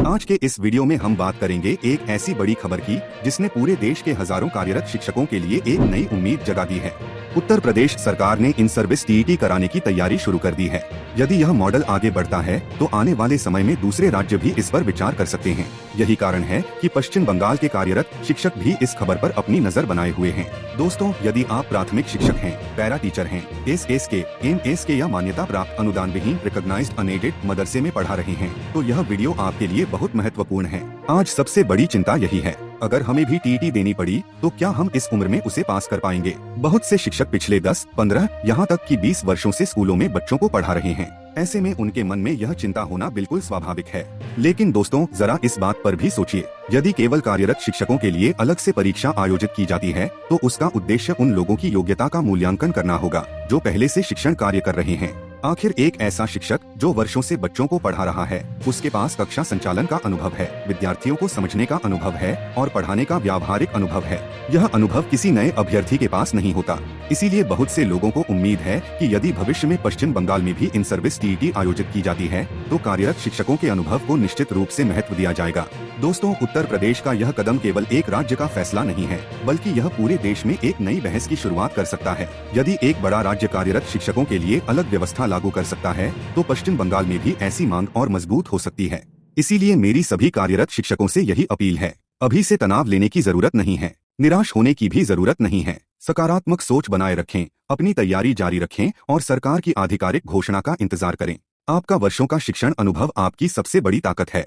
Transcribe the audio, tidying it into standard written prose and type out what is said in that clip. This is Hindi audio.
आज के इस वीडियो में हम बात करेंगे एक ऐसी बड़ी खबर की जिसने पूरे देश के हजारों कार्यरत शिक्षकों के लिए एक नई उम्मीद जगा दी है। उत्तर प्रदेश सरकार ने इन सर्विस टीईटी कराने की तैयारी शुरू कर दी है। यदि यह मॉडल आगे बढ़ता है तो आने वाले समय में दूसरे राज्य भी इस पर विचार कर सकते हैं। यही कारण है कि पश्चिम बंगाल के कार्यरत शिक्षक भी इस खबर पर अपनी नजर बनाए हुए हैं। दोस्तों, यदि आप प्राथमिक शिक्षक हैं, पैरा टीचर हैं, एसएसके, एमएसके या मान्यता प्राप्त अनुदान विहीन रिकॉग्नाइज्ड अनएडेड मदरसे में पढ़ा रहे हैं तो यह वीडियो आपके लिए बहुत महत्वपूर्ण है। आज सबसे बड़ी चिंता यही है, अगर हमें भी टीईटी देनी पड़ी तो क्या हम इस उम्र में उसे पास कर पाएंगे। बहुत से शिक्षक पिछले 10, 15 यहाँ तक कि 20 वर्षों से स्कूलों में बच्चों को पढ़ा रहे हैं। ऐसे में उनके मन में यह चिंता होना बिल्कुल स्वाभाविक है। लेकिन दोस्तों, जरा इस बात पर भी सोचिए, यदि केवल कार्यरत शिक्षकों के लिए अलग से परीक्षा आयोजित की जाती है तो उसका उद्देश्य उन लोगों की योग्यता का मूल्यांकन करना होगा जो पहले से शिक्षण कार्य कर रहे हैं। आखिर एक ऐसा शिक्षक जो वर्षों से बच्चों को पढ़ा रहा है, उसके पास कक्षा संचालन का अनुभव है, विद्यार्थियों को समझने का अनुभव है और पढ़ाने का व्यावहारिक अनुभव है। यह अनुभव किसी नए अभ्यर्थी के पास नहीं होता। इसीलिए बहुत से लोगों को उम्मीद है कि यदि भविष्य में पश्चिम बंगाल में भी इन सर्विस टीईटी आयोजित की जाती है तो कार्यरत शिक्षकों के अनुभव को निश्चित रूप से महत्व दिया जाएगा। दोस्तों, उत्तर प्रदेश का यह कदम केवल एक राज्य का फैसला नहीं है, बल्कि यह पूरे देश में एक नई बहस की शुरुआत कर सकता है। यदि एक बड़ा राज्य कार्यरत शिक्षकों के लिए अलग व्यवस्था लागू कर सकता है तो पश्चिम बंगाल में भी ऐसी मांग और मजबूत हो सकती है। इसीलिए मेरी सभी कार्यरत शिक्षकों से यही अपील है, अभी से तनाव लेने की जरूरत नहीं है, निराश होने की भी जरूरत नहीं है। सकारात्मक सोच बनाए रखें, अपनी तैयारी जारी रखें और सरकार की आधिकारिक घोषणा का इंतजार करें। आपका वर्षों का शिक्षण अनुभव आपकी सबसे बड़ी ताकत है।